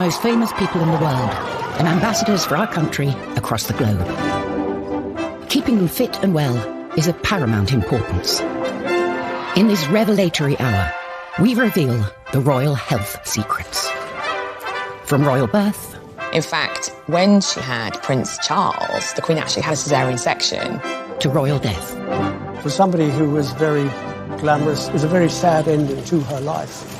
most famous people in the world and ambassadors for our country across the globe. Keeping them fit and well is of paramount importance. In this revelatory hour, we reveal the royal health secrets. From royal birth... In fact, when she had Prince Charles, the Queen actually had a caesarean section. ...to royal death. For somebody who was very glamorous, it was a very sad ending to her life.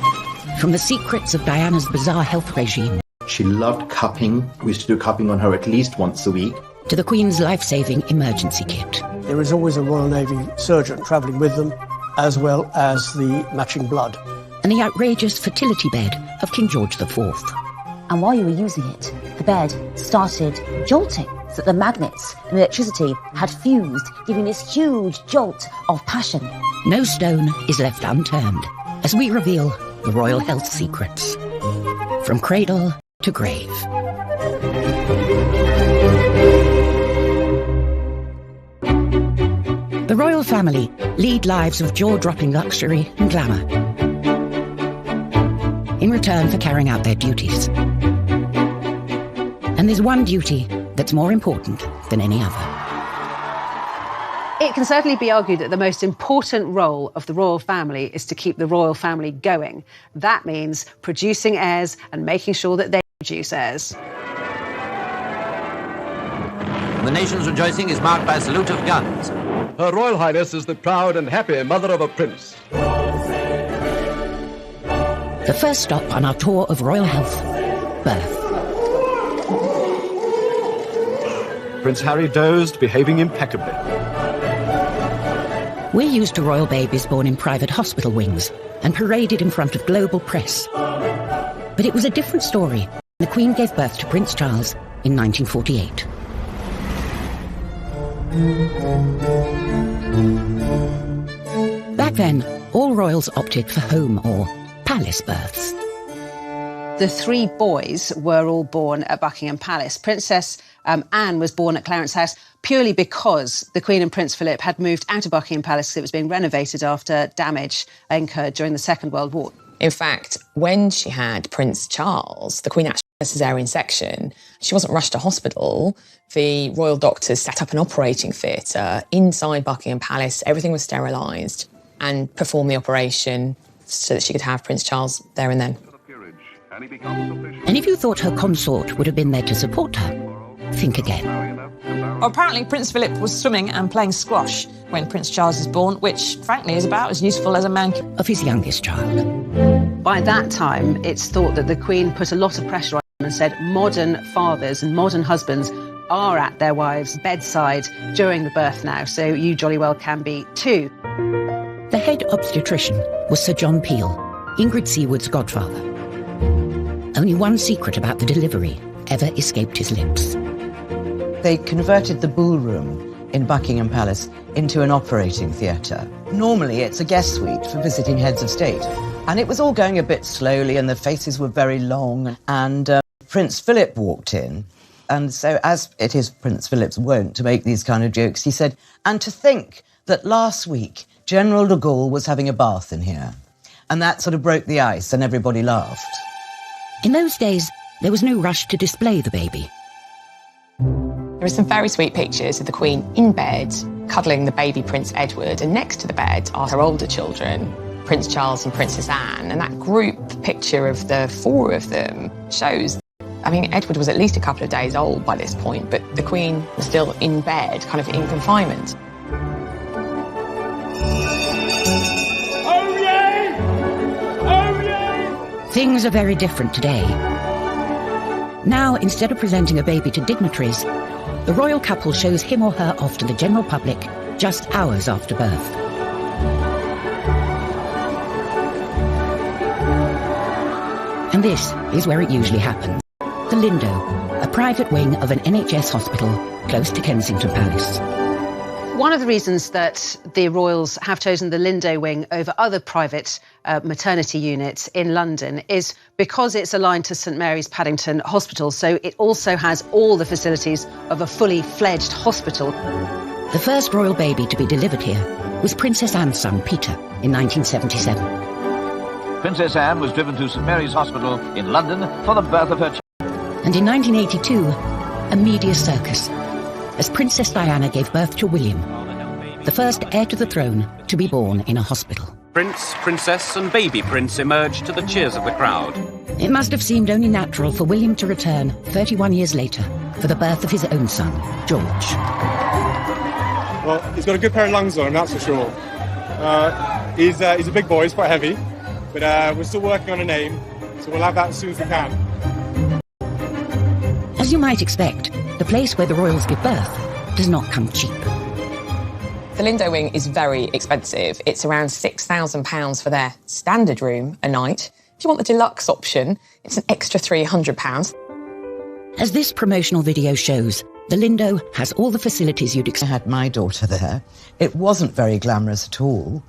From the secrets of Diana's bizarre health regime. She loved cupping. We used to do cupping on her at least once a week. To the Queen's life-saving emergency kit. There is always a Royal Navy surgeon travelling with them, as well as the matching blood. And the outrageous fertility bed of King George IV. And while you were using it, the bed started jolting, so that the magnets and electricity had fused, giving this huge jolt of passion. No stone is left unturned as we reveal the royal health secrets. From cradle to grave. The royal family lead lives of jaw-dropping luxury and glamour in return for carrying out their duties. And there's one duty that's more important than any other. It can certainly be argued that the most important role of the royal family is to keep the royal family going. That means producing heirs and making sure that they produce heirs. The nation's rejoicing is marked by a salute of guns. Her Royal Highness is the proud and happy mother of a prince. The first stop on our tour of royal health, birth. Prince Harry dozed, behaving impeccably. We're used to royal babies born in private hospital wings and paraded in front of global press. But it was a different story. The Queen gave birth to Prince Charles in 1948. Back then, all royals opted for home or palace births. The three boys were all born at Buckingham Palace. Princess Anne was born at Clarence House purely because the Queen and Prince Philip had moved out of Buckingham Palace because it was being renovated after damage incurred during the Second World War. In fact, when she had Prince Charles, the Queen actually had a caesarean section. She wasn't rushed to hospital. The royal doctors set up an operating theatre inside Buckingham Palace. Everything was sterilised and performed the operation so that she could have Prince Charles there and then. And if you thought her consort would have been there to support her, think again. Well, apparently Prince Philip was swimming and playing squash when Prince Charles was born, which, frankly, is about as useful as a man of his youngest child. By that time, it's thought that the Queen put a lot of pressure on him and said modern fathers and modern husbands are at their wives' bedside during the birth now, so you jolly well can be too. The head obstetrician was Sir John Peel, Ingrid Seawood's godfather. Only one secret about the delivery ever escaped his lips. They converted the ballroom in Buckingham Palace into an operating theatre. Normally it's a guest suite for visiting heads of state. And it was all going a bit slowly and the faces were very long. And Prince Philip walked in. And so, as it is Prince Philip's wont to make these kind of jokes, he said, and to think that last week General de Gaulle was having a bath in here. And that sort of broke the ice and everybody laughed. In those days, there was no rush to display the baby. There are some very sweet pictures of the Queen in bed, cuddling the baby Prince Edward, and next to the bed are her older children, Prince Charles and Princess Anne, and that group picture of the four of them shows, I mean, Edward was at least a couple of days old by this point, but the Queen was still in bed, kind of in confinement. Oh yay! Oh yay! Things are very different today. Now, instead of presenting a baby to dignitaries, the royal couple shows him or her off to the general public just hours after birth. And this is where it usually happens. The Lindo, a private wing of an NHS hospital close to Kensington Palace. One of the reasons that the royals have chosen the Lindo wing over other private maternity units in London is because it's aligned to St Mary's Paddington Hospital, so it also has all the facilities of a fully fledged hospital. The first royal baby to be delivered here was Princess Anne's son, Peter, in 1977. Princess Anne was driven to St Mary's Hospital in London for the birth of her child. And in 1982, a media circus, as Princess Diana gave birth to William, the first heir to the throne to be born in a hospital. Prince, Princess and baby Prince emerged to the cheers of the crowd. It must have seemed only natural for William to return 31 years later for the birth of his own son, George. Well, he's got a good pair of lungs on him, that's for sure. He's a big boy, he's quite heavy, but we're still working on a name, so we'll have that as soon as we can. As you might expect, the place where the royals give birth does not come cheap. The Lindo wing is very expensive. It's around £6,000 for their standard room a night. If you want the deluxe option, it's an extra £300. As this promotional video shows, the Lindo has all the facilities you'd expect. I had my daughter there. It wasn't very glamorous at all.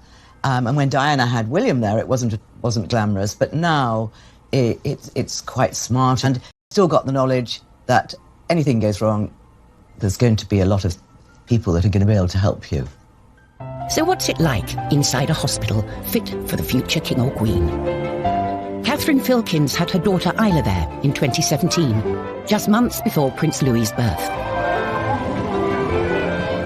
And when Diana had William there, it wasn't glamorous. But now it's quite smart, and still got the knowledge that anything goes wrong, there's going to be a lot of people that are going to be able to help you. So what's it like inside a hospital fit for the future king or queen? Catherine Filkins had her daughter Isla there in 2017, just months before Prince Louis's birth.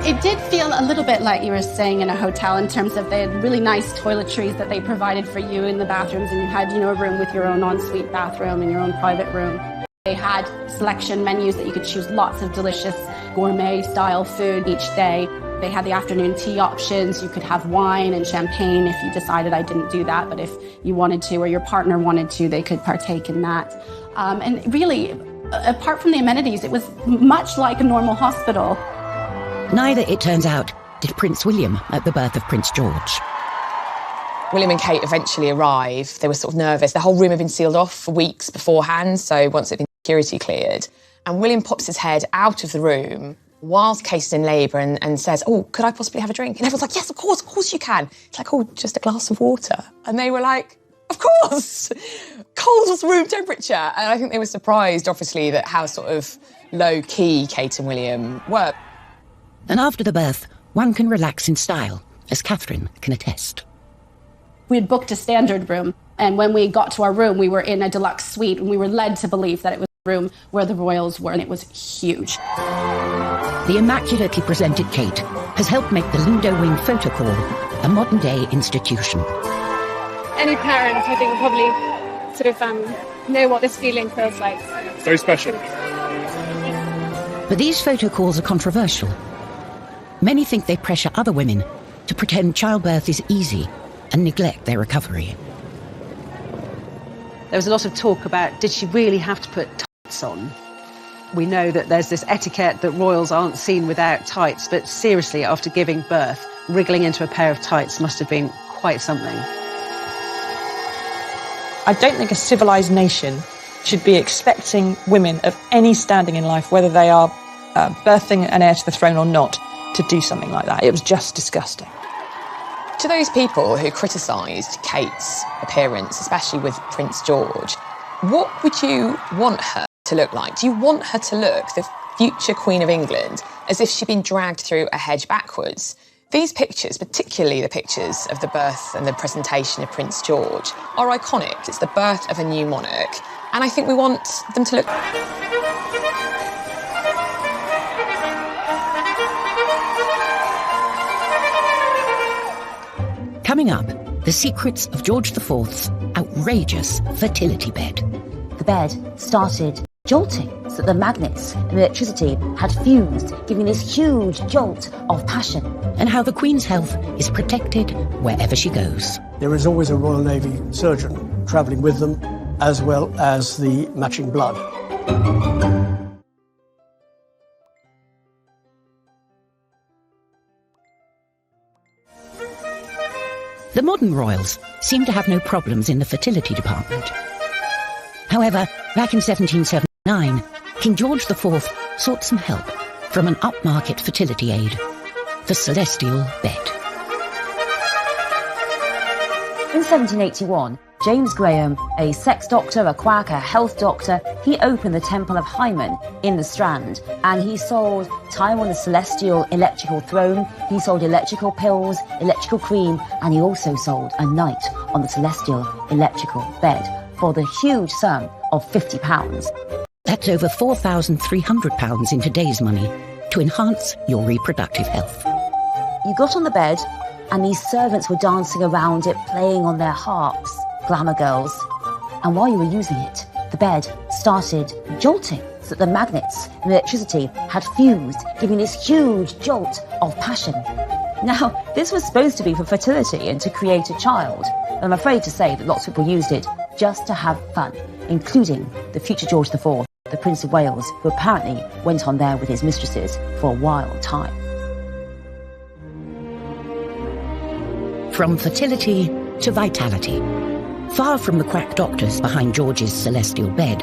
It did feel a little bit like you were staying in a hotel in terms of they had really nice toiletries that they provided for you in the bathrooms, and you had, a room with your own ensuite bathroom and your own private room. They had selection menus that you could choose lots of delicious gourmet-style food each day. They had the afternoon tea options. You could have wine and champagne if you decided. I didn't do that, but if you wanted to or your partner wanted to, they could partake in that. And really, apart from the amenities, it was much like a normal hospital. Neither, it turns out, did Prince William at the birth of Prince George. William and Kate eventually arrive. They were sort of nervous. The whole room had been sealed off for weeks beforehand, so once it had been security cleared. And William pops his head out of the room whilst Kate is in labour and says, "Oh, could I possibly have a drink?" And everyone's like, "Yes, of course you can." It's like, "Oh, just a glass of water." And they were like, "Of course!" Cold room temperature. And I think they were surprised, obviously, that how sort of low-key Kate and William were. And after the birth, one can relax in style, as Catherine can attest. We had booked a standard room, and when we got to our room, we were in a deluxe suite, and we were led to believe that it was the room where the royals were, and it was huge. The immaculately presented Kate has helped make the Lindo Wing photo call a modern-day institution. Any parent, I think, probably sort of know what this feeling feels like. It's very special. But these photo calls are controversial. Many think they pressure other women to pretend childbirth is easy and neglect their recovery. There was a lot of talk about, did she really have to put tights on? We know that there's this etiquette that royals aren't seen without tights, but seriously, after giving birth, wriggling into a pair of tights must have been quite something. I don't think a civilised nation should be expecting women of any standing in life, whether they are birthing an heir to the throne or not, to do something like that. It was just disgusting. To those people who criticised Kate's appearance, especially with Prince George, what would you want her to look like? Do you want her to look, the future Queen of England, as if she'd been dragged through a hedge backwards? These pictures, particularly the pictures of the birth and the presentation of Prince George, are iconic. It's the birth of a new monarch, and I think we want them to look... Coming up, the secrets of George IV's outrageous fertility bed. The bed started jolting so that the magnets and electricity had fused, giving this huge jolt of passion. And how the Queen's health is protected wherever she goes. There is always a Royal Navy surgeon travelling with them, as well as the matching blood. The modern royals seem to have no problems in the fertility department. However, back in 1779, King George IV sought some help from an upmarket fertility aid, the celestial bed. In 1781, James Graham, a sex doctor, a quack, a health doctor, he opened the Temple of Hymen in the Strand, and he sold time on the celestial electrical throne, he sold electrical pills, electrical cream, and he also sold a night on the celestial electrical bed for the huge sum of £50. That's over £4,300 in today's money to enhance your reproductive health. You got on the bed, and these servants were dancing around it, playing on their harps, glamour girls. And while you were using it, the bed started jolting so that the magnets and electricity had fused, giving this huge jolt of passion. Now, this was supposed to be for fertility and to create a child. I'm afraid to say that lots of people used it just to have fun, including the future George IV, the Prince of Wales, who apparently went on there with his mistresses for a wild time. From fertility to vitality. Far from the quack doctors behind George's celestial bed,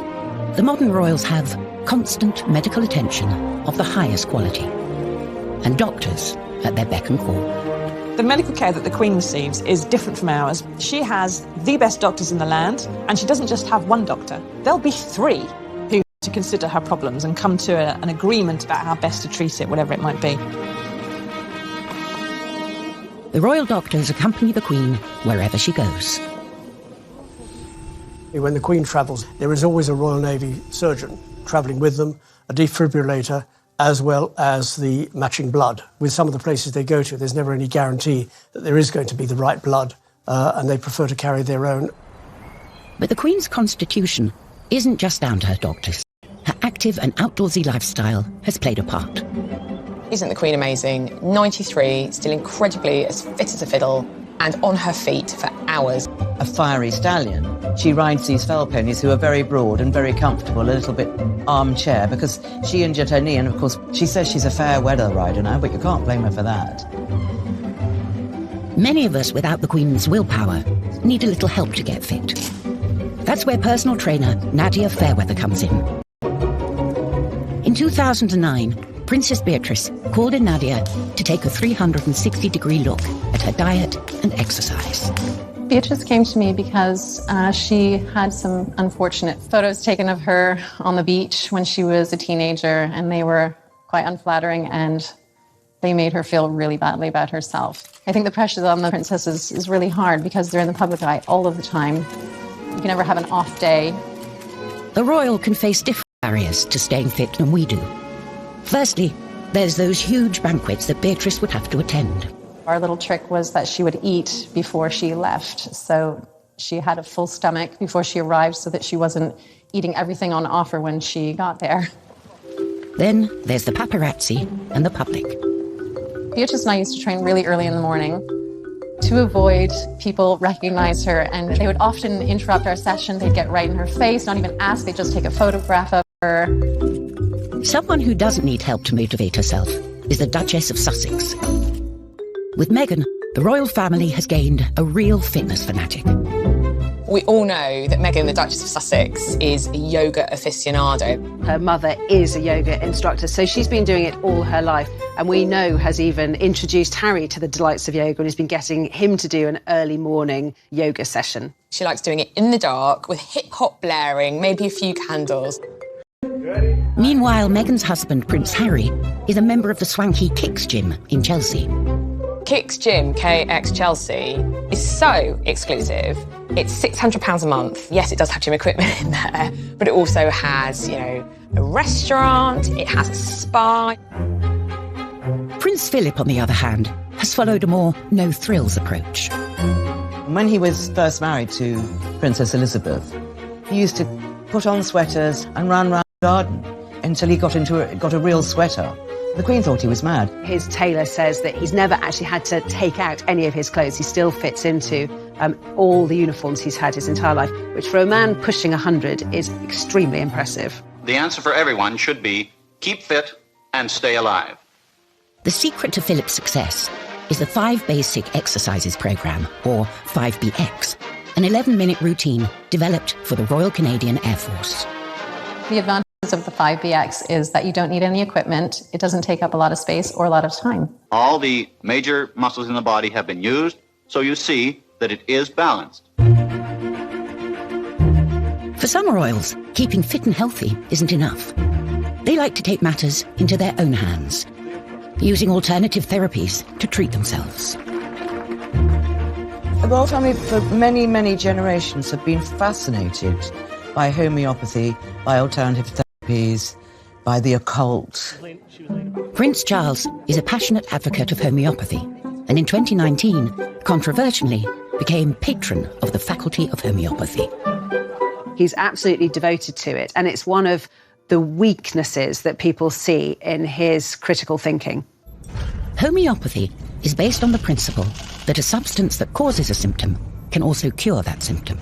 the modern royals have constant medical attention of the highest quality, and doctors at their beck and call. The medical care that the Queen receives is different from ours. She has the best doctors in the land, and she doesn't just have one doctor. There'll be three who to consider her problems and come to an agreement about how best to treat it, whatever it might be. The royal doctors accompany the Queen wherever she goes. When the Queen travels, there is always a Royal Navy surgeon travelling with them, a defibrillator, as well as the matching blood. With some of the places they go to, there's never any guarantee that there is going to be the right blood, and they prefer to carry their own. But the Queen's constitution isn't just down to her doctors. Her active and outdoorsy lifestyle has played a part. Isn't the Queen amazing? 93, still incredibly as fit as a fiddle, and on her feet for hours. A fiery stallion. She rides these fell ponies who are very broad and very comfortable, a little bit armchair, because she injured her knee, and of course she says she's a fair weather rider now, but you can't blame her for that. Many of us without the Queen's willpower need a little help to get fit. That's where personal trainer Nadia Fairweather comes in. In 2009, Princess Beatrice called in Nadia to take a 360-degree look at her diet and exercise. Beatrice came to me because she had some unfortunate photos taken of her on the beach when she was a teenager, and they were quite unflattering, and they made her feel really badly about herself. I think the pressure on the princess is really hard because they're in the public eye all of the time. You can never have an off day. The royal can face different barriers to staying fit than we do. Firstly, there's those huge banquets that Beatrice would have to attend. Our little trick was that she would eat before she left, so she had a full stomach before she arrived so that she wasn't eating everything on offer when she got there. Then there's the paparazzi and the public. Beatrice and I used to train really early in the morning to avoid people recognize her, and they would often interrupt our session. They'd get right in her face, not even ask, they'd just take a photograph of her. Someone who doesn't need help to motivate herself is the Duchess of Sussex. With Meghan, the royal family has gained a real fitness fanatic. We all know that Meghan, the Duchess of Sussex, is a yoga aficionado. Her mother is a yoga instructor, so she's been doing it all her life, and we know has even introduced Harry to the delights of yoga and has been getting him to do an early morning yoga session. She likes doing it in the dark with hip-hop blaring, maybe a few candles. Meanwhile, Meghan's husband, Prince Harry, is a member of the swanky Kicks gym in Chelsea. Kicks Gym, KX Chelsea, is so exclusive. It's £600 a month. Yes, it does have gym equipment in there, but it also has, a restaurant, it has a spa. Prince Philip, on the other hand, has followed a more no-thrills approach. When he was first married to Princess Elizabeth, he used to put on sweaters and run around the garden until he got a real sweater. The Queen thought he was mad. His tailor says that he's never actually had to take out any of his clothes. He still fits into all the uniforms he's had his entire life, which for a man pushing 100 is extremely impressive. The answer for everyone should be keep fit and stay alive. The secret to Philip's success is the 5 Basic Exercises programme, or 5BX, an 11-minute routine developed for the Royal Canadian Air Force. The advantage of the 5BX is that you don't need any equipment. It doesn't take up a lot of space or a lot of time. All the major muscles in the body have been used, so you see that it is balanced. For some royals, keeping fit and healthy isn't enough. They like to take matters into their own hands, using alternative therapies to treat themselves. The royal family for many, many generations have been fascinated by homeopathy, by alternative therapies, by the occult. Prince Charles is a passionate advocate of homeopathy, and in 2019, controversially, became patron of the Faculty of Homeopathy. He's absolutely devoted to it, and it's one of the weaknesses that people see in his critical thinking. Homeopathy is based on the principle that a substance that causes a symptom can also cure that symptom.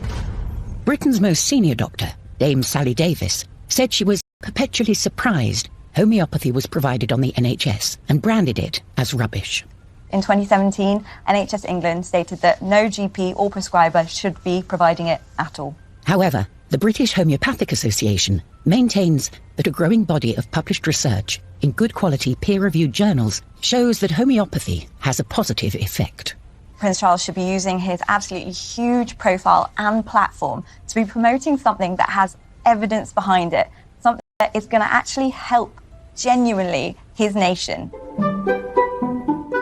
Britain's most senior doctor, Dame Sally Davis, said she was perpetually surprised homeopathy was provided on the NHS and branded it as rubbish. In 2017, NHS England stated that no GP or prescriber should be providing it at all. However, the British Homeopathic Association maintains that a growing body of published research in good quality peer-reviewed journals shows that homeopathy has a positive effect. Prince Charles should be using his absolutely huge profile and platform to be promoting something that has evidence behind it, something that is going to actually help genuinely his nation.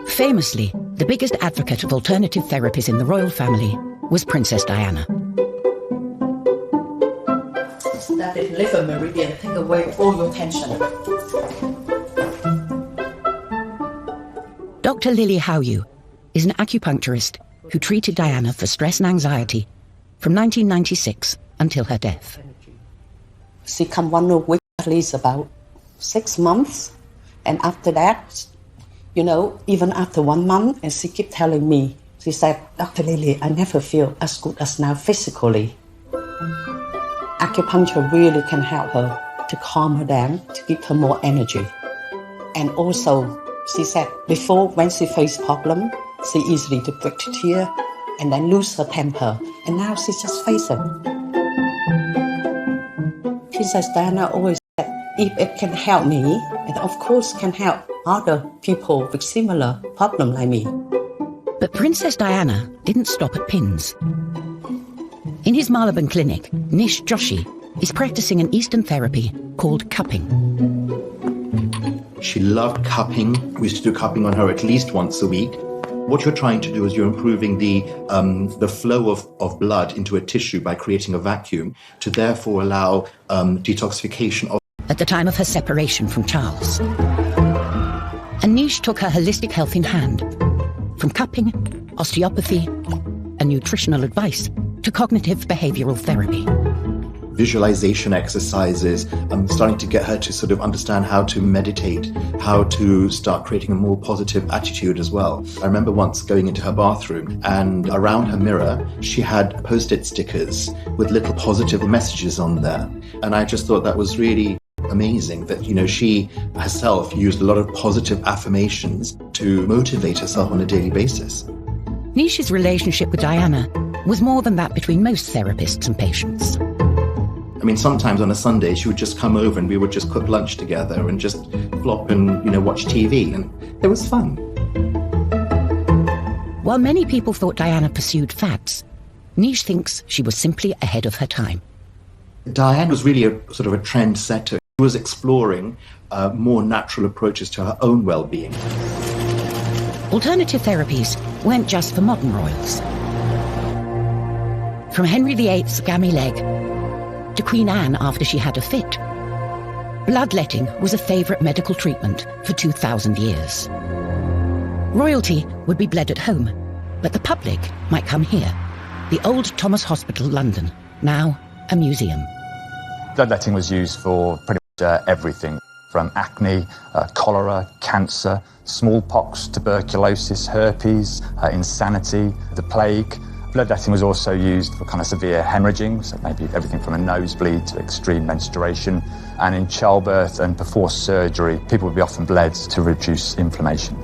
Famously, the biggest advocate of alternative therapies in the royal family was Princess Diana. That liver meridian take away all your tension. Dr. Lily Howe is an acupuncturist who treated Diana for stress and anxiety from 1996 until her death. She come 1 week, at least about 6 months, and after that, even after 1 month, and she kept telling me, she said, Dr. Lily, I never feel as good as now physically. Acupuncture really can help her to calm her down, to give her more energy. And also, she said, before when she faced problem, she easily to break a tear and then lose her temper. And now she just face it. Princess Diana always said, if it can help me, it of course can help other people with similar problem like me. But Princess Diana didn't stop at pins. In his Marylebone clinic, Nish Joshi is practicing an Eastern therapy called cupping. She loved cupping. We used to do cupping on her at least once a week. What you're trying to do is you're improving the flow of blood into a tissue by creating a vacuum to therefore allow detoxification of... At the time of her separation from Charles. And Nish took her holistic health in hand. From cupping, osteopathy, and nutritional advice to cognitive behavioral therapy. Visualization exercises, starting to get her to sort of understand how to meditate, how to start creating a more positive attitude as well. I remember once going into her bathroom and around her mirror, she had Post-it stickers with little positive messages on there. And I just thought that was really amazing that, she herself used a lot of positive affirmations to motivate herself on a daily basis. Nish's relationship with Diana was more than that between most therapists and patients. I mean, sometimes on a Sunday, she would just come over and we would just cook lunch together and just flop and, watch TV, and it was fun. While many people thought Diana pursued fads, Nish thinks she was simply ahead of her time. Diana was really a sort of a trendsetter. She was exploring more natural approaches to her own well-being. Alternative therapies weren't just for modern royals. From Henry VIII's gammy leg to Queen Anne after she had a fit, bloodletting was a favourite medical treatment for 2,000 years. Royalty would be bled at home, but the public might come here, the Old Thomas Hospital, London, now a museum. Bloodletting was used for pretty much everything, from acne, cholera, cancer, smallpox, tuberculosis, herpes, insanity, the plague. Bloodletting was also used for kind of severe hemorrhaging, so maybe everything from a nosebleed to extreme menstruation. And in childbirth and before surgery, people would be often bled to reduce inflammation.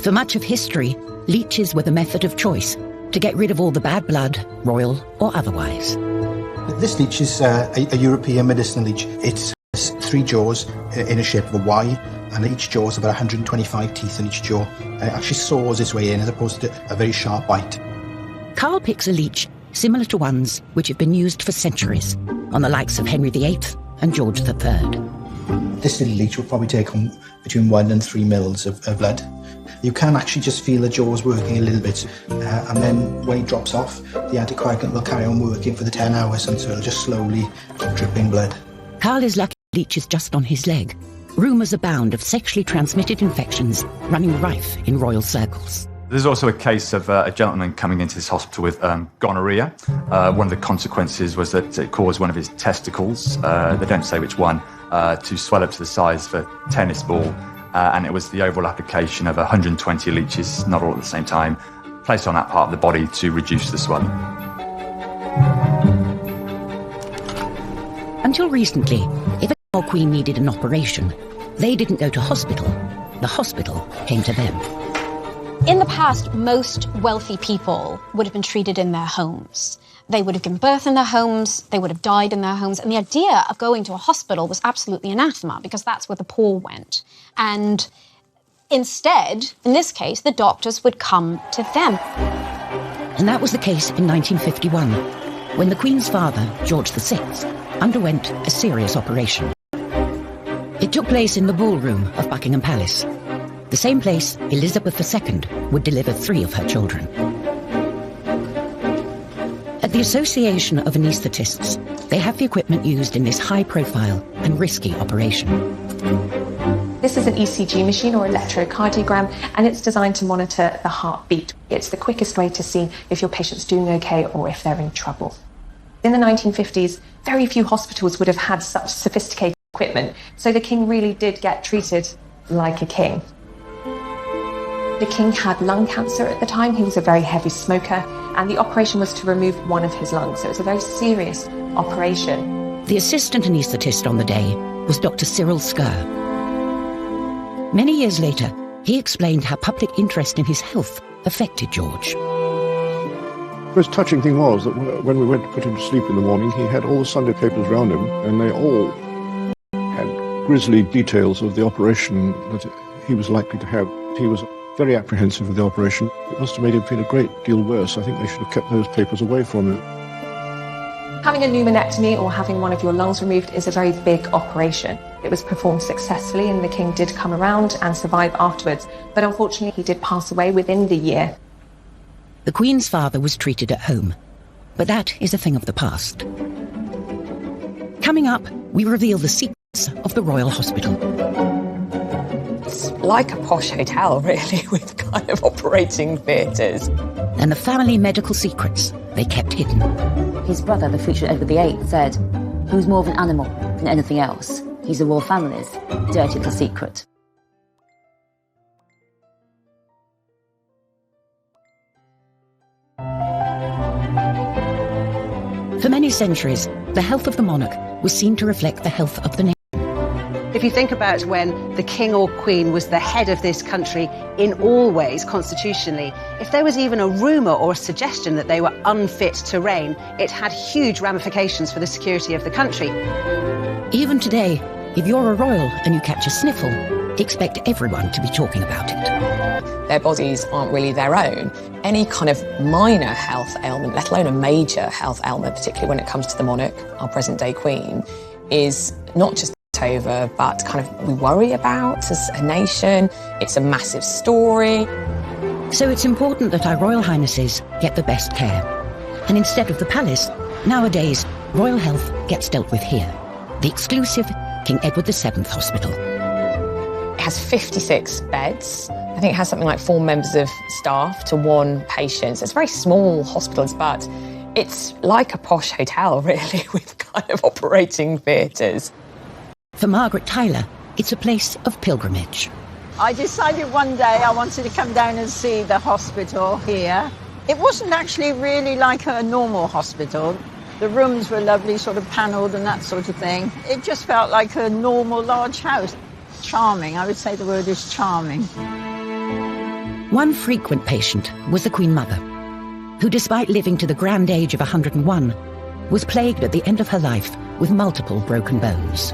For much of history, leeches were the method of choice to get rid of all the bad blood, royal or otherwise. This leech is a European medicinal leech. It has 3 jaws in a shape of a Y, and each jaw has about 125 teeth in each jaw. And it actually saws its way in as opposed to a very sharp bite. Carl picks a leech similar to ones which have been used for centuries on the likes of Henry VIII and George III. This little leech will probably take on between 1 and 3 mils of blood. You can actually just feel the jaws working a little bit, and then when it drops off, the anticoagulant will carry on working for the 10 hours until it'll just slowly keep dripping blood. Carl is lucky the leech is just on his leg. Rumours abound of sexually transmitted infections running rife in royal circles. There's also a case of a gentleman coming into this hospital with gonorrhea. One of the consequences was that it caused one of his testicles, they don't say which one, to swell up to the size of a tennis ball. And it was the overall application of 120 leeches, not all at the same time, placed on that part of the body to reduce the swelling. Until recently, if a king or queen needed an operation, they didn't go to hospital. The hospital came to them. In the past, most wealthy people would have been treated in their homes. They would have given birth in their homes, they would have died in their homes, and the idea of going to a hospital was absolutely anathema because that's where the poor went. And instead, in this case, the doctors would come to them. And that was the case in 1951, when the Queen's father, George VI, underwent a serious operation. It took place in the ballroom of Buckingham Palace, the same place Elizabeth II would deliver 3 of her children. At the Association of Anaesthetists, they have the equipment used in this high-profile and risky operation. This is an ECG machine or electrocardiogram, and it's designed to monitor the heartbeat. It's the quickest way to see if your patient's doing okay or if they're in trouble. In the 1950s, very few hospitals would have had such sophisticated equipment, so the king really did get treated like a king. The king had lung cancer at the time. He was a very heavy smoker, and the operation was to remove one of his lungs, so it was a very serious operation. The assistant anaesthetist on the day was Dr. Cyril Skerr. Many years later, he explained how public interest in his health affected George. The most touching thing was that when we went to put him to sleep in the morning, he had all the Sunday papers around him, and they all had grisly details of the operation that he was likely to have. He was very apprehensive of the operation. It must have made him feel a great deal worse. I think they should have kept those papers away from him. Having a pneumonectomy or having one of your lungs removed is a very big operation. It was performed successfully, and the king did come around and survive afterwards, but unfortunately he did pass away within the year. The Queen's father was treated at home, but that is a thing of the past. Coming up, we reveal the secrets of the Royal Hospital. It's like a posh hotel, really, with kind of operating theatres. And the family medical secrets they kept hidden. His brother, the future Edward VIII, said, "Who's more of an animal than anything else? He's the royal family's dirty little secret." For many centuries, the health of the monarch was seen to reflect the health of the nation. If you think about when the king or queen was the head of this country in all ways, constitutionally, if there was even a rumour or a suggestion that they were unfit to reign, it had huge ramifications for the security of the country. Even today, if you're a royal and you catch a sniffle, expect everyone to be talking about it. Their bodies aren't really their own. Any kind of minor health ailment, let alone a major health ailment, particularly when it comes to the monarch, our present-day queen, is not just over, but kind of we worry about as a nation. It's a massive story. So it's important that our Royal Highnesses get the best care. And instead of the palace, nowadays, royal health gets dealt with here. The exclusive King Edward VII Hospital. It has 56 beds. I think it has something like 4 members of staff to 1 patient. So it's very small hospitals, but it's like a posh hotel, really, with kind of operating theatres. For Margaret Tyler, it's a place of pilgrimage. I decided one day I wanted to come down and see the hospital here. It wasn't actually really like a normal hospital. The rooms were lovely, sort of panelled and that sort of thing. It just felt like a normal large house. Charming, I would say the word is charming. One frequent patient was the Queen Mother, who, despite living to the grand age of 101, was plagued at the end of her life with multiple broken bones.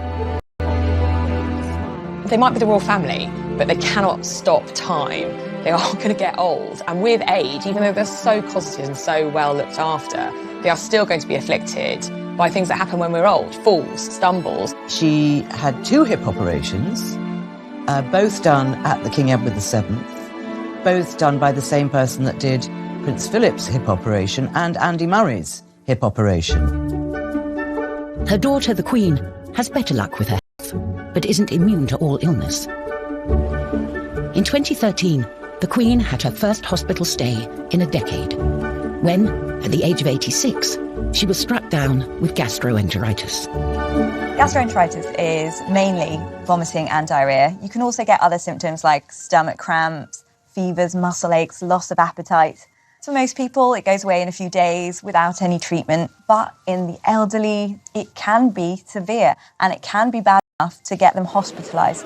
They might be the royal family, but they cannot stop time. They are going to get old, and with age, even though they're so cosseted and so well looked after, they are still going to be afflicted by things that happen when we're old, falls, stumbles. She had 2 hip operations, both done at the King Edward VII, both done by the same person that did Prince Philip's hip operation and Andy Murray's hip operation. Her daughter, the Queen, has better luck with her health, but isn't immune to all illness. In 2013, the Queen had her first hospital stay in a decade, when, at the age of 86, she was struck down with gastroenteritis. Gastroenteritis is mainly vomiting and diarrhea. You can also get other symptoms like stomach cramps, fevers, muscle aches, loss of appetite. For most people, it goes away in a few days without any treatment, but in the elderly, it can be severe and it can be bad enough to get them hospitalised.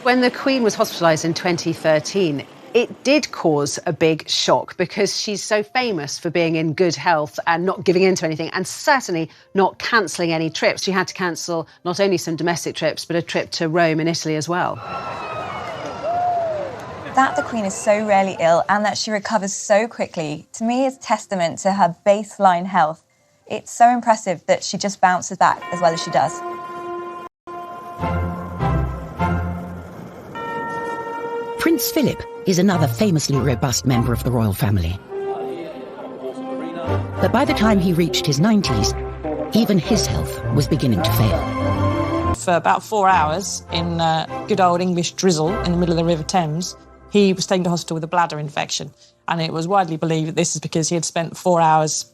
When the Queen was hospitalised in 2013, it did cause a big shock because she's so famous for being in good health and not giving in to anything, and certainly not cancelling any trips. She had to cancel not only some domestic trips, but a trip to Rome and Italy as well. That the Queen is so rarely ill and that she recovers so quickly, to me, is testament to her baseline health. It's so impressive that she just bounces back as well as she does. Prince Philip is another famously robust member of the royal family. But by the time he reached his 90s, even his health was beginning to fail. For about 4 hours in good old English drizzle in the middle of the River Thames, he was taken to hospital with a bladder infection. And it was widely believed that this is because he had spent 4 hours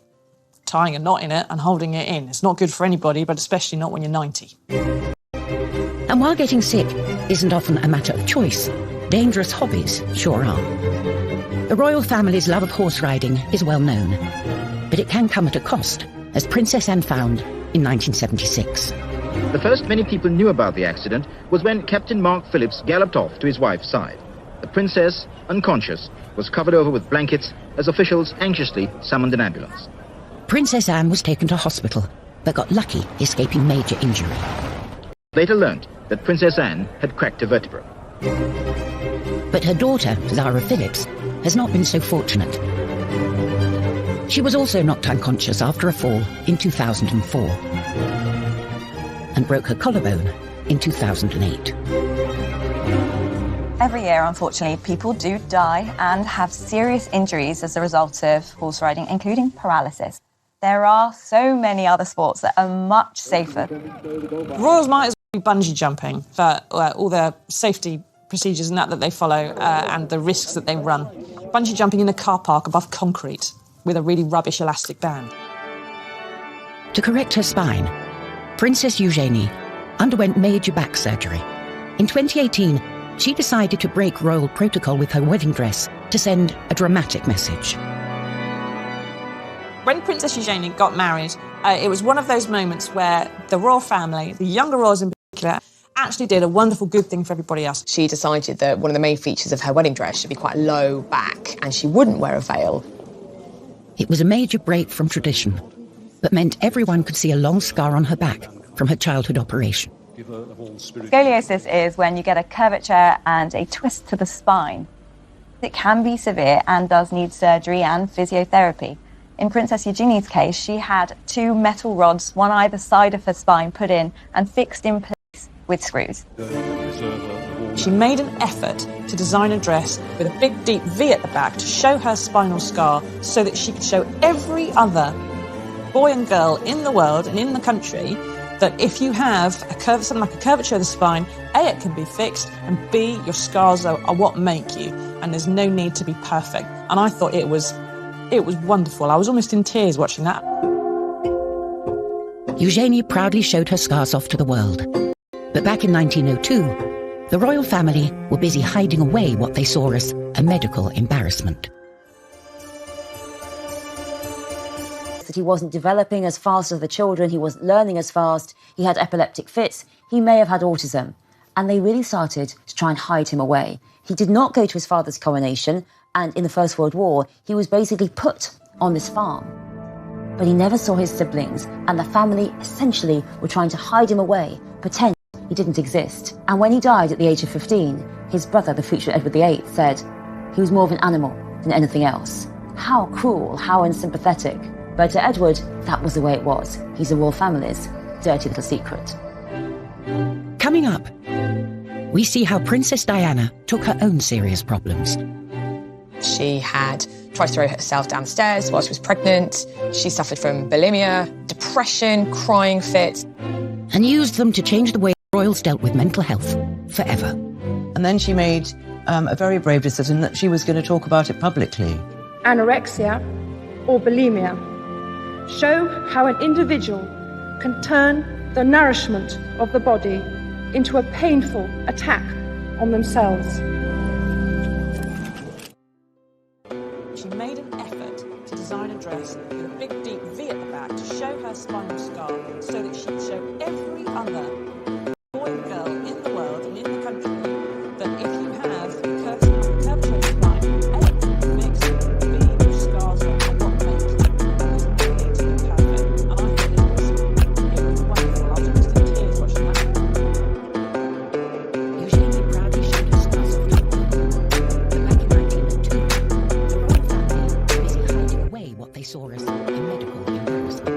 tying a knot in it and holding it in. It's not good for anybody, but especially not when you're 90. And while getting sick isn't often a matter of choice, dangerous hobbies sure are. The royal family's love of horse riding is well known, but it can come at a cost, as Princess Anne found in 1976. The first many people knew about the accident was when Captain Mark Phillips galloped off to his wife's side. The princess, unconscious, was covered over with blankets as officials anxiously summoned an ambulance. Princess Anne was taken to hospital, but got lucky escaping major injury. Later learnt that Princess Anne had cracked a vertebra. But her daughter, Zara Phillips, has not been so fortunate. She was also knocked unconscious after a fall in 2004 and broke her collarbone in 2008. Every year, unfortunately, people do die and have serious injuries as a result of horse riding, including paralysis. There are so many other sports that are much safer. Royals might as well be bungee jumping for all the safety procedures and that they follow and the risks that they run. Bungee jumping in a car park above concrete with a really rubbish elastic band. To correct her spine, Princess Eugenie underwent major back surgery. In 2018, she decided to break royal protocol with her wedding dress to send a dramatic message. When Princess Eugenie got married, it was one of those moments where the royal family, the younger royals in particular, actually did a wonderful good thing for everybody else. She decided that one of the main features of her wedding dress should be quite low back, and she wouldn't wear a veil. It was a major break from tradition, but meant everyone could see a long scar on her back from her childhood operation. Scoliosis is when you get a curvature and a twist to the spine. It can be severe and does need surgery and physiotherapy. In Princess Eugenie's case, she had 2 metal rods, one either side of her spine, put in and fixed in place with screws. She made an effort to design a dress with a big deep V at the back to show her spinal scar so that she could show every other boy and girl in the world and in the country that if you have something like a curvature of the spine, A, it can be fixed, and B, your scars are what make you, and there's no need to be perfect. And I thought it was wonderful. I was almost in tears watching that. Eugenie proudly showed her scars off to the world. But back in 1902, the royal family were busy hiding away what they saw as a medical embarrassment. That he wasn't developing as fast as the children, he wasn't learning as fast, he had epileptic fits, he may have had autism. And they really started to try and hide him away. He did not go to his father's coronation, and in the First World War, he was basically put on this farm. But he never saw his siblings, and the family essentially were trying to hide him away, pretend he didn't exist. And when he died at the age of 15, his brother, the future Edward VIII, said, He was more of an animal than anything else. How cruel, how unsympathetic. But to Edward, that was the way it was. He's the royal family's dirty little secret. Coming up, we see how Princess Diana took her own serious problems. She had tried to throw herself down the stairs while she was pregnant. She suffered from bulimia, depression, crying fits. And used them to change the way royals dealt with mental health forever. And then she made a very brave decision that she was going to talk about it publicly. Anorexia or bulimia show how an individual can turn the nourishment of the body into a painful attack on themselves. She made an effort to design a dress with a big deep V at the back to show her spinal scar so that she'd show every other boy and girl in the world and in the country that if you have a curvature of spine, A, makes it, B, your scars are what makes it. It was perfect. And I thought it was wonderful. I was just in tears watching that. Eugenie proudly showed her scars off to the world. But back in 1902, the royal family were busy hiding away what they saw as a medical embarrassment.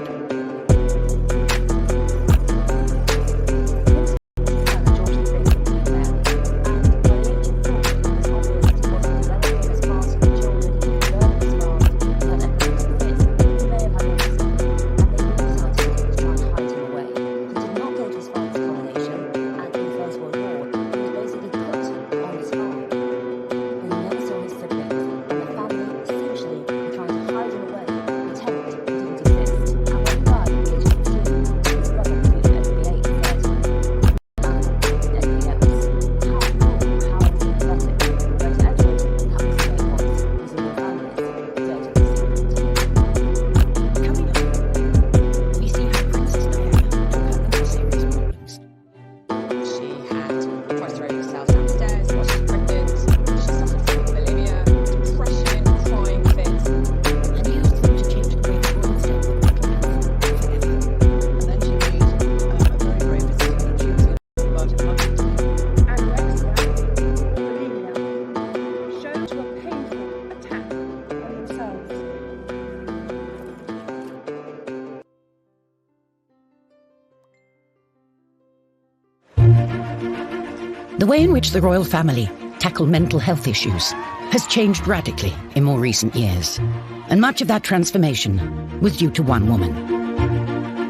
The way in which the royal family tackle mental health issues has changed radically in more recent years. And much of that transformation was due to one woman.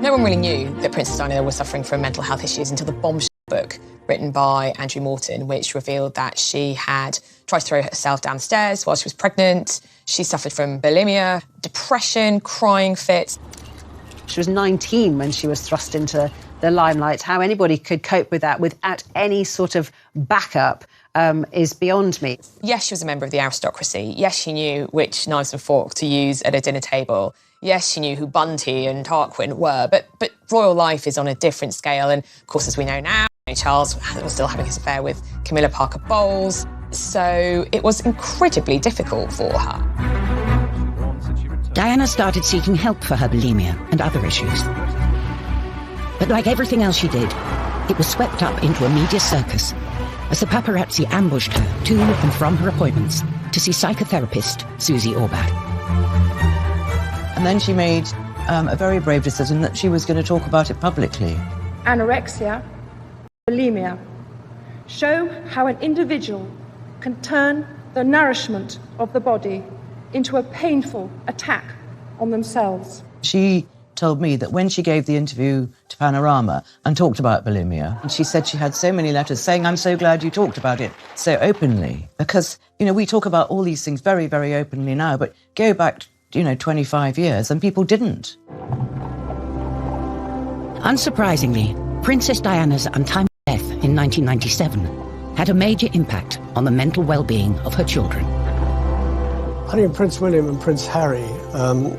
No one really knew that Princess Diana was suffering from mental health issues until the bombshell book written by Andrew Morton, which revealed that she had tried to throw herself down the stairs while she was pregnant. She suffered from bulimia, depression, crying fits. She was 19 when she was thrust into the limelight. How anybody could cope with that without any sort of backup is beyond me. Yes, she was a member of the aristocracy. Yes, she knew which knives and forks to use at a dinner table. Yes, she knew who Bunty and Tarquin were, but royal life is on a different scale. And of course, as we know now, Charles was still having his affair with Camilla Parker Bowles. So it was incredibly difficult for her. Diana started seeking help for her bulimia and other issues. But like everything else she did, it was swept up into a media circus as the paparazzi ambushed her to and from her appointments to see psychotherapist Susie Orbach. And then she made a very brave decision that she was going to talk about it publicly. Anorexia, bulimia show how an individual can turn the nourishment of the body into a painful attack on themselves. She told me that when she gave the interview to Panorama and talked about bulimia, and she said she had so many letters saying, "I'm so glad you talked about it so openly." Because, we talk about all these things very, very openly now, but go back, 25 years and people didn't. Unsurprisingly, Princess Diana's untimely death in 1997 had a major impact on the mental well-being of her children. I think Prince William and Prince Harry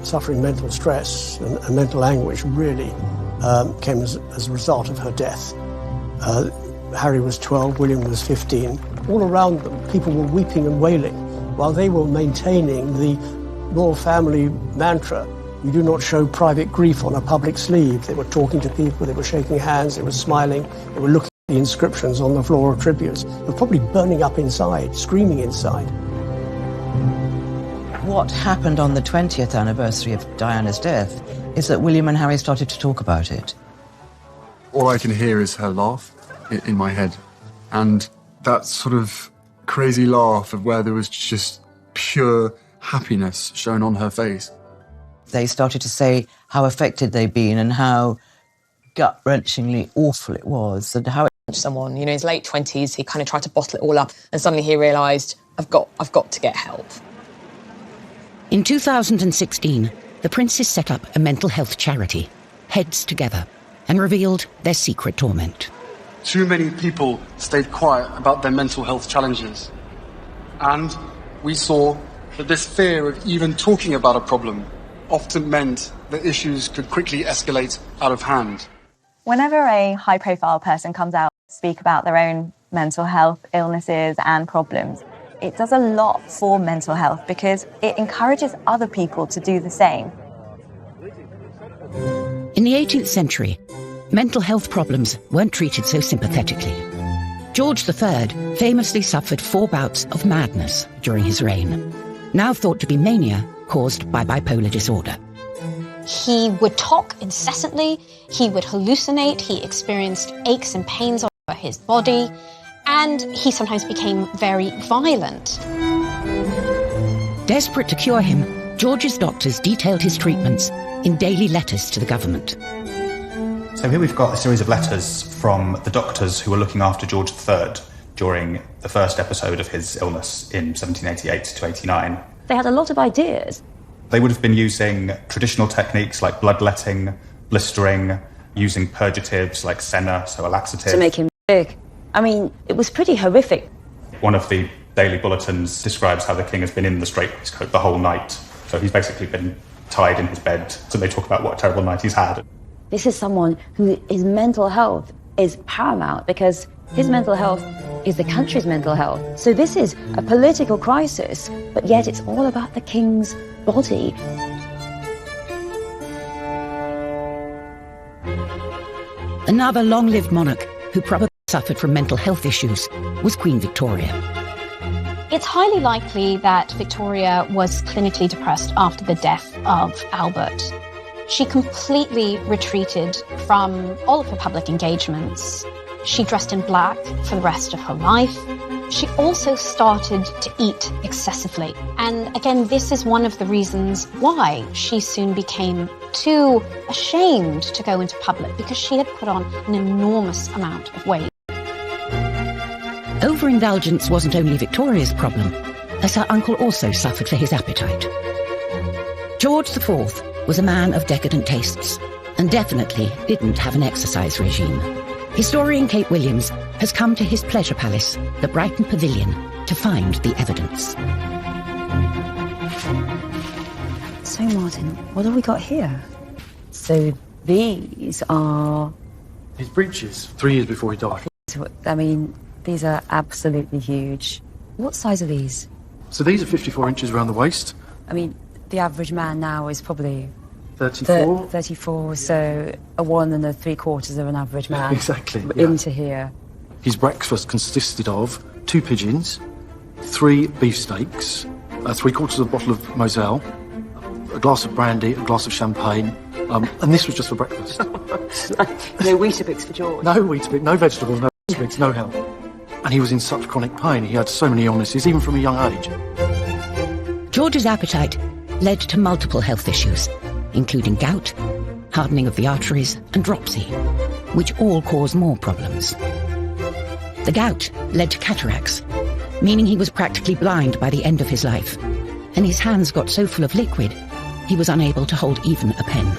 suffering mental stress and mental anguish really came as a result of her death. Harry was 12, William was 15. All around them, people were weeping and wailing while they were maintaining the royal family mantra, "You do not show private grief on a public sleeve." They were talking to people, they were shaking hands, they were smiling, they were looking at the inscriptions on the floor of tributes. They were probably burning up inside, screaming inside. What happened on the 20th anniversary of Diana's death is that William and Harry started to talk about it. All I can hear is her laugh in my head. And that sort of crazy laugh of where there was just pure happiness shown on her face. They started to say how affected they'd been and how gut-wrenchingly awful it was, and how someone, in his late 20s, he kind of tried to bottle it all up, and suddenly he realised, I've got to get help. In 2016, the princes set up a mental health charity, Heads Together, and revealed their secret torment. Too many people stayed quiet about their mental health challenges. And we saw that this fear of even talking about a problem often meant that issues could quickly escalate out of hand. Whenever a high-profile person comes out to speak about their own mental health illnesses and problems, it does a lot for mental health because it encourages other people to do the same. In the 18th century, mental health problems weren't treated so sympathetically. George III famously suffered 4 bouts of madness during his reign, now thought to be mania caused by bipolar disorder. He would talk incessantly, he would hallucinate, he experienced aches and pains over his body, and he sometimes became very violent. Desperate to cure him, George's doctors detailed his treatments in daily letters to the government. So here we've got a series of letters from the doctors who were looking after George III during the first episode of his illness in 1788 to 89. They had a lot of ideas. They would have been using traditional techniques like bloodletting, blistering, using purgatives like senna, so a laxative. To make him sick. I mean, it was pretty horrific. One of the daily bulletins describes how the king has been in the straight waistcoat the whole night. So he's basically been tied in his bed. So they talk about what a terrible night he's had. This is someone his mental health is paramount because his mental health is the country's mental health. So this is a political crisis, but yet it's all about the king's body. Another long-lived monarch who probably suffered from mental health issues was Queen Victoria. It's highly likely that Victoria was clinically depressed after the death of Albert. She completely retreated from all of her public engagements. She dressed in black for the rest of her life. She also started to eat excessively. And again, this is one of the reasons why she soon became too ashamed to go into public, because she had put on an enormous amount of weight. Overindulgence wasn't only Victoria's problem, as her uncle also suffered for his appetite. George IV was a man of decadent tastes, and definitely didn't have an exercise regime. Historian Kate Williams has come to his pleasure palace, the Brighton Pavilion, to find the evidence. So, Martin, what have we got here? So these are... His breeches, 3 years before he died. I mean, these are absolutely huge. What size are these? So these are 54 inches around the waist. I mean, the average man now is probably... 34? 34, so a 1 3/4 of an average man. Exactly. Into here. His breakfast consisted of 2 pigeons, 3 beefsteaks, 3/4 of a bottle of Moselle, a glass of brandy, a glass of champagne, and this was just for breakfast. No Weetabix for George. No Weetabix, no vegetables, no Weetabix, no help. And he was in such chronic pain. He had so many illnesses, even from a young age. George's appetite led to multiple health issues, including gout, hardening of the arteries, and dropsy, which all cause more problems. The gout led to cataracts, meaning he was practically blind by the end of his life, and his hands got so full of liquid, he was unable to hold even a pen.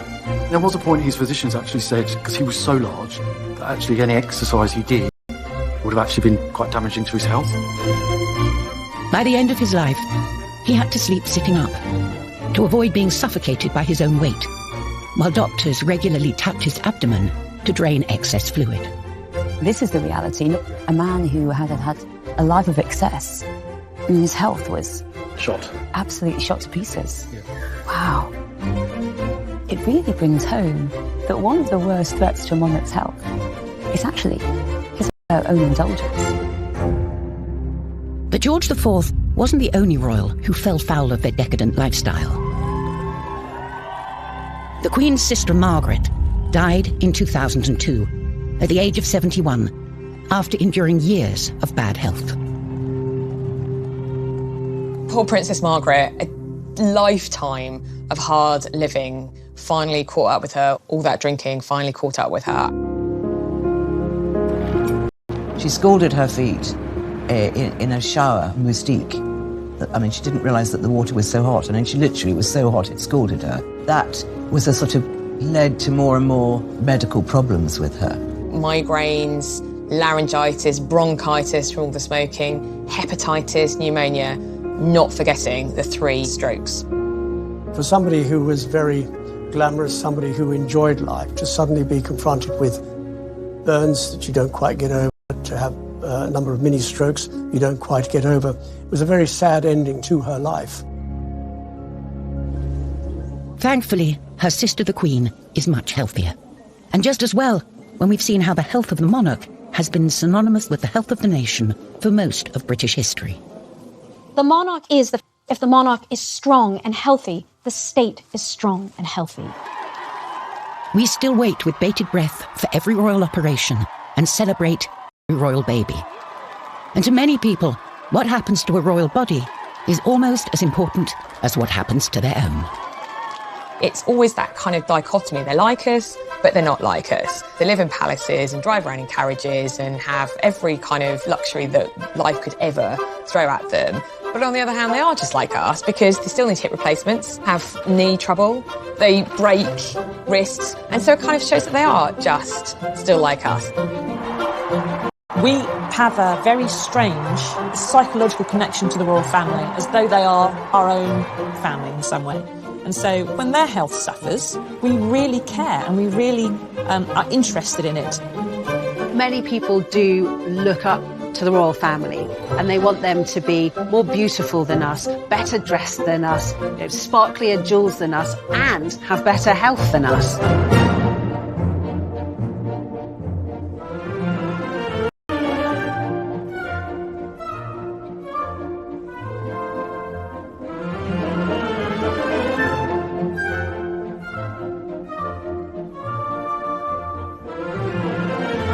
There was a point his physicians actually said, because he was so large, that actually any exercise he did would have actually been quite damaging to his health. By the end of his life, he had to sleep sitting up to avoid being suffocated by his own weight, while doctors regularly tapped his abdomen to drain excess fluid. This is the reality. A man who had a life of excess, and his health was... Shot. Absolutely shot to pieces. Yeah. Wow. It really brings home that one of the worst threats to a monarch's health is actually his own indulgence. But George IV wasn't the only royal who fell foul of their decadent lifestyle. The Queen's sister Margaret died in 2002 at the age of 71 after enduring years of bad health. Poor Princess Margaret, a lifetime of hard living finally caught up with her. All that drinking finally caught up with her. She scalded her feet in a shower, moustique. I mean, she didn't realise that the water was so hot, and then she literally was so hot it scalded her. That was a sort of led to more and more medical problems with her. Migraines, laryngitis, bronchitis from all the smoking, hepatitis, pneumonia, not forgetting the 3 strokes. For somebody who was very glamorous, somebody who enjoyed life, to suddenly be confronted with burns that you don't quite get over, to have a number of mini strokes you don't quite get over, it was a very sad ending to her life. Thankfully, her sister the Queen is much healthier. And just as well, when we've seen how the health of the monarch has been synonymous with the health of the nation for most of British history. The monarch is if the monarch is strong and healthy, the state is strong and healthy. We still wait with bated breath for every royal operation and celebrate every royal baby. And to many people, what happens to a royal body is almost as important as what happens to their own. It's always that kind of dichotomy. They're like us, but they're not like us. They live in palaces and drive around in carriages and have every kind of luxury that life could ever throw at them. But on the other hand, they are just like us because they still need hip replacements, have knee trouble, they break wrists, and so it kind of shows that they are just still like us. We have a very strange psychological connection to the royal family, as though they are our own family in some way. And so when their health suffers, we really care and we really are interested in it. Many people do look up to the royal family and they want them to be more beautiful than us, better dressed than us, sparklier jewels than us, and have better health than us.